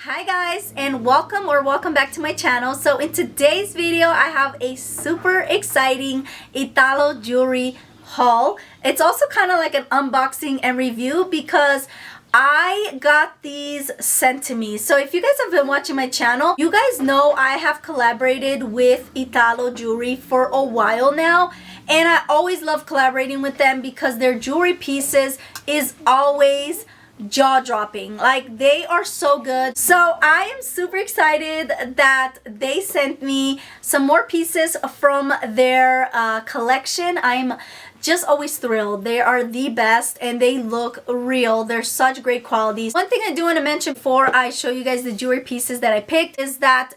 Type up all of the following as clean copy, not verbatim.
Hi guys, and welcome back to my channel. So in today's video I have a super exciting Italo jewelry haul. It's also kind of like an unboxing and review because I got these sent to me. So if you guys have been watching my channel, you guys know I have collaborated with Italo jewelry for a while now, and I always love collaborating with them because their jewelry pieces is always jaw-dropping. Like, they are so good. So I am super excited that they sent me some more pieces from their collection. I'm just always thrilled. They are the best and they look real. They're such great qualities. One thing I do want to mention before I show you guys the jewelry pieces that I picked is that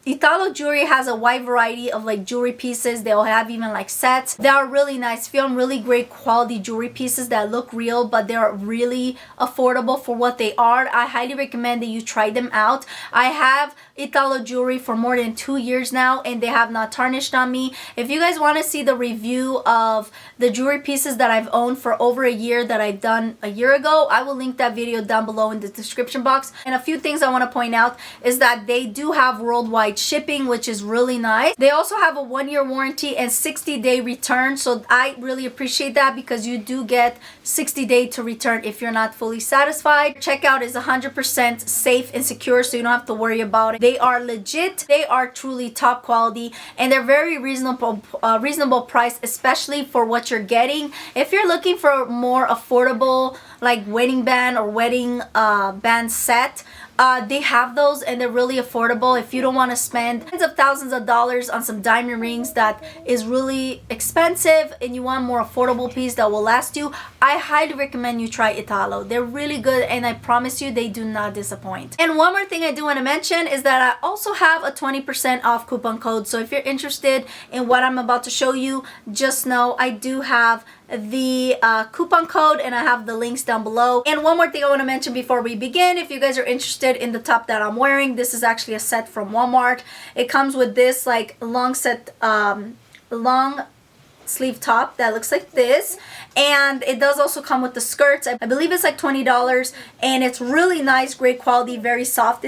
Italo jewelry has a wide variety of like jewelry pieces. They'll have even like sets. They are really nice. Film really great quality jewelry pieces that look real, but they're really affordable for what they are. I highly recommend that you try them out. I have Italo jewelry for more than 2 years now and they have not tarnished on me. If you guys want to see the review of the jewelry pieces that I've owned for over a year that I've done a year ago, I will link that video down below in the description box. And a few things I want to point out is that they do have worldwide shipping, which is really nice. They also have a 1-year warranty and 60-day return, so I really appreciate that because you do get 60-day to return if you're not fully satisfied. Checkout is 100% safe and secure, so you don't have to worry about it. They are legit. They are truly top quality and they're very reasonable price, especially for what you're getting. If you're looking for a more affordable like wedding band or wedding band set, they have those and they're really affordable. If you don't want to spend tens of thousands of dollars on some diamond rings that is really expensive and you want a more affordable piece that will last you, I highly recommend you try Italo. They're really good and I promise you they do not disappoint. And one more thing I do want to mention is that I also have a 20% off coupon code. So if you're interested in what I'm about to show you, just know I do have the coupon code and I have the links down below. And one more thing I want to mention before we begin, if you guys are interested in the top that I'm wearing, this is actually a set from Walmart. It comes with this like long sleeve top that looks like this, and it does also come with the skirts. I believe it's like $20 and it's really nice, great quality, very soft.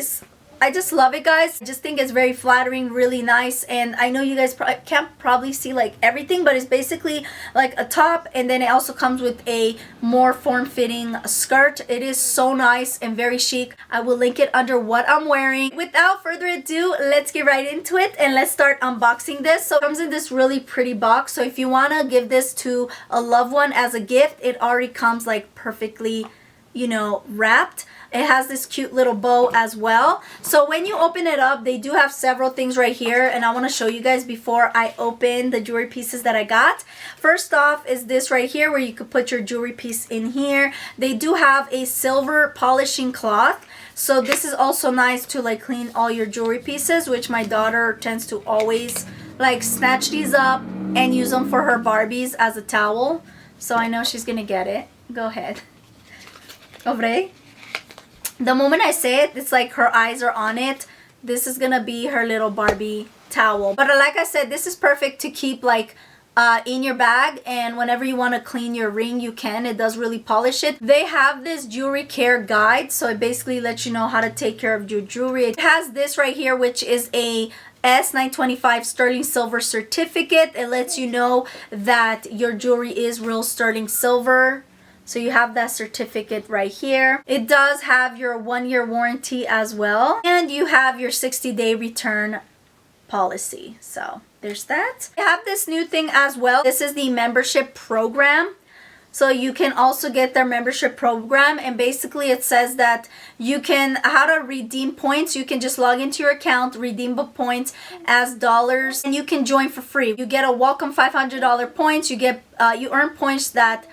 I just love it, guys. I just think it's very flattering, really nice. And I know you guys can't probably see like everything, but it's basically like a top and then it also comes with a more form-fitting skirt. It is so nice and very chic. I will link it under what I'm wearing. Without further ado, let's get right into it and let's start unboxing this. So it comes in this really pretty box. So if you want to give this to a loved one as a gift, it already comes like perfectly, you know, wrapped. It has this cute little bow as well. So when you open it up, they do have several things right here and I want to show you guys before I open the jewelry pieces that I got. First off is this right here where you could put your jewelry piece in here. They do have a silver polishing cloth. So this is also nice to like clean all your jewelry pieces, which my daughter tends to always like snatch these up and use them for her Barbies as a towel. So I know she's gonna get it. Go ahead. Obre. The moment I say it, it's like her eyes are on it. This is gonna be her little Barbie towel. But like I said, this is perfect to keep like in your bag, and whenever you want to clean your ring, you can. It does really polish it. They have this jewelry care guide, so it basically lets you know how to take care of your jewelry. It has this right here, which is a S925 sterling silver certificate. It lets you know that your jewelry is real sterling silver. So you have that certificate right here. It does have your 1-year warranty as well. And you have your 60-day return policy. So there's that. I have this new thing as well. This is the membership program. So you can also get their membership program, and basically it says that you can, how to redeem points. You can just log into your account, redeem the points as dollars, and you can join for free. You get a welcome $500 points. You earn points that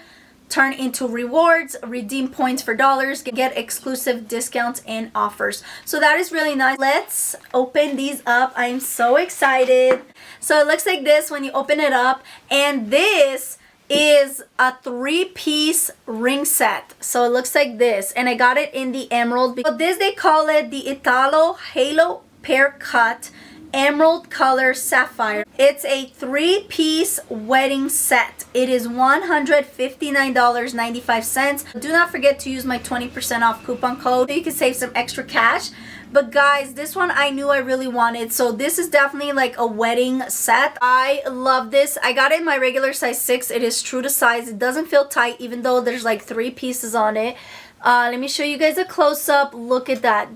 turn into rewards, redeem points for dollars, get exclusive discounts and offers. So that is really nice. Let's open these up. I am so excited. So it looks like this when you open it up, and this is a 3-piece ring set. So it looks like this, and I got it in the emerald. So this, they call it the Italo Halo Pear Cut. emerald color sapphire. It's a 3-piece wedding set. It is $159.95. Do not forget to use my 20% off coupon code so you can save some extra cash. But guys, this one I knew I really wanted. So this is definitely like a wedding set. I love this. I got it in my regular size 6. It is true to size. It doesn't feel tight even though there's like 3 pieces on it. Let me show you guys a close-up. Look at that.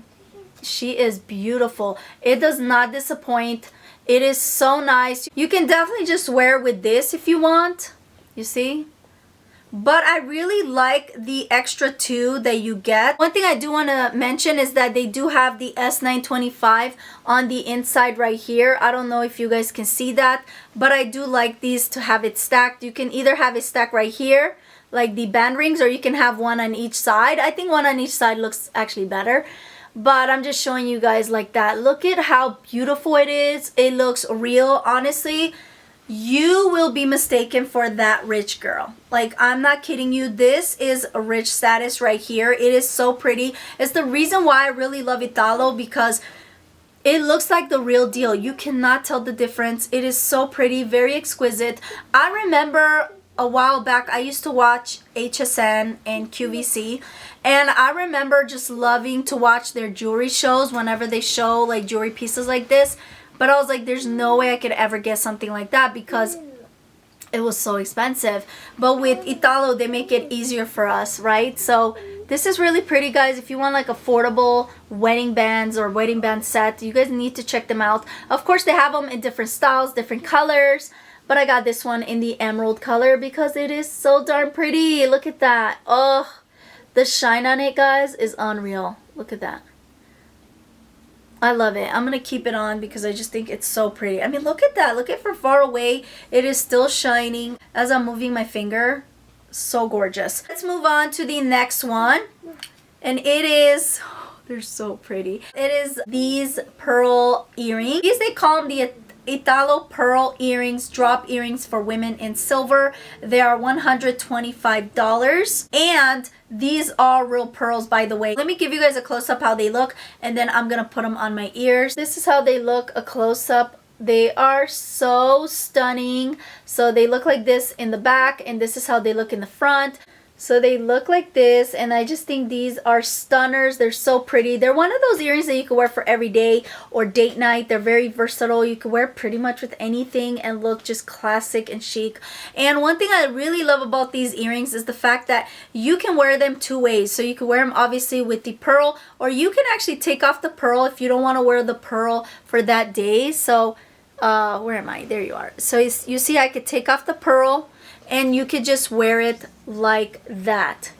She is beautiful. It does not disappoint. It is so nice. You can definitely just wear it with this if you want. You see? But I really like the extra 2 that you get. One thing I do want to mention is that they do have the S925 on the inside right here. I don't know if you guys can see that, but I do like these to have it stacked. You can either have it stacked right here, like the band rings, or you can have one on each side. I think one on each side looks actually better. But I'm just showing you guys like that. Look at how beautiful it is. It looks real. Honestly, you will be mistaken for that rich girl. Like, I'm not kidding you. This is a rich status right here. It is so pretty. It's the reason why I really love Italo, because it looks like the real deal. You cannot tell the difference. It is so pretty, very exquisite. I remember a while back I used to watch HSN and QVC, and I remember just loving to watch their jewelry shows whenever they show like jewelry pieces like this. But I was like, there's no way I could ever get something like that because it was so expensive. But with Italo, they make it easier for us, right? So this is really pretty, guys. If you want like affordable wedding bands or wedding band set, you guys need to check them out. Of course, they have them in different styles, different colors. But I got this one in the emerald color because it is so darn pretty. Look at that. Oh, the shine on it, guys, is unreal. Look at that. I love it. I'm going to keep it on because I just think it's so pretty. I mean, look at that. Look at it from far away. It is still shining as I'm moving my finger. So gorgeous. Let's move on to the next one. And it is... they're so pretty. It is these pearl earrings. These, they call them the Italo pearl earrings, drop earrings for women in silver. They are $125, and these are real pearls, by the way. Let me give you guys a close-up how they look, and then I'm gonna put them on my ears. This is how they look, a close-up. They are so stunning. So they look like this in the back, and this is how they look in the front. So they look like this, and I just think these are stunners. They're so pretty. They're one of those earrings that you can wear for every day or date night. They're very versatile. You can wear pretty much with anything and look just classic and chic. And one thing I really love about these earrings is the fact that you can wear them 2 ways. So you can wear them obviously with the pearl, or you can actually take off the pearl if you don't want to wear the pearl for that day. So where am I? There you are. So you see I could take off the pearl, and you could just wear it like that.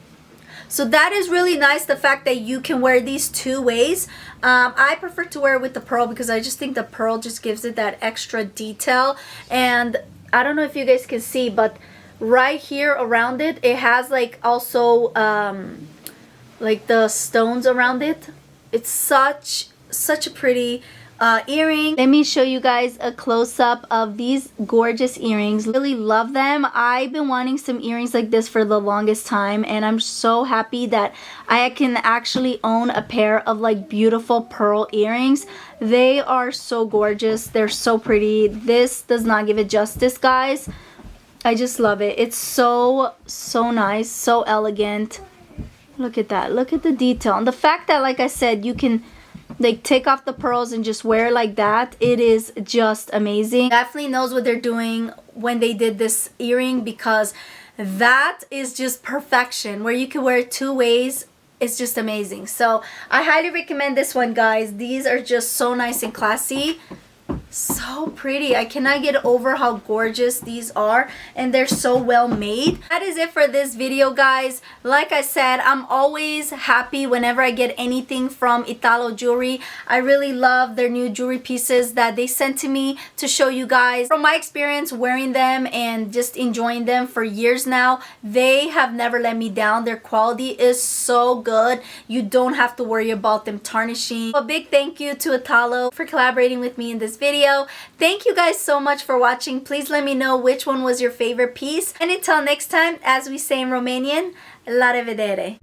So that is really nice, the fact that you can wear these 2 ways. I prefer to wear it with the pearl because I just think the pearl just gives it that extra detail. And I don't know if you guys can see, but right here around it, it has like also like the stones around it. It's such a pretty earring. Let me show you guys a close-up of these gorgeous earrings. Really love them. I've been wanting some earrings like this for the longest time, and I'm so happy that I can actually own a pair of like beautiful pearl earrings. They are so gorgeous. They're so pretty. This does not give it justice, guys. I just love it. It's so nice, so elegant. Look at that. Look at the detail. And the fact that, like I said, you can like take off the pearls and just wear it like that, it is just amazing. Definitely knows what they're doing when they did this earring, because that is just perfection, where you can wear it 2 ways. It's just amazing. So I highly recommend this one, guys. These are just so nice and classy. So pretty. I cannot get over how gorgeous these are, and they're so well made. That is it for this video, guys. Like I said, I'm always happy whenever I get anything from Italo Jewelry. I really love their new jewelry pieces that they sent to me to show you guys. From my experience wearing them and just enjoying them for years now, they have never let me down. Their quality is so good. You don't have to worry about them tarnishing. A big thank you to Italo for collaborating with me in this video. Thank you guys so much for watching. Please let me know which one was your favorite piece. And until next time, as we say in Romanian, la revedere!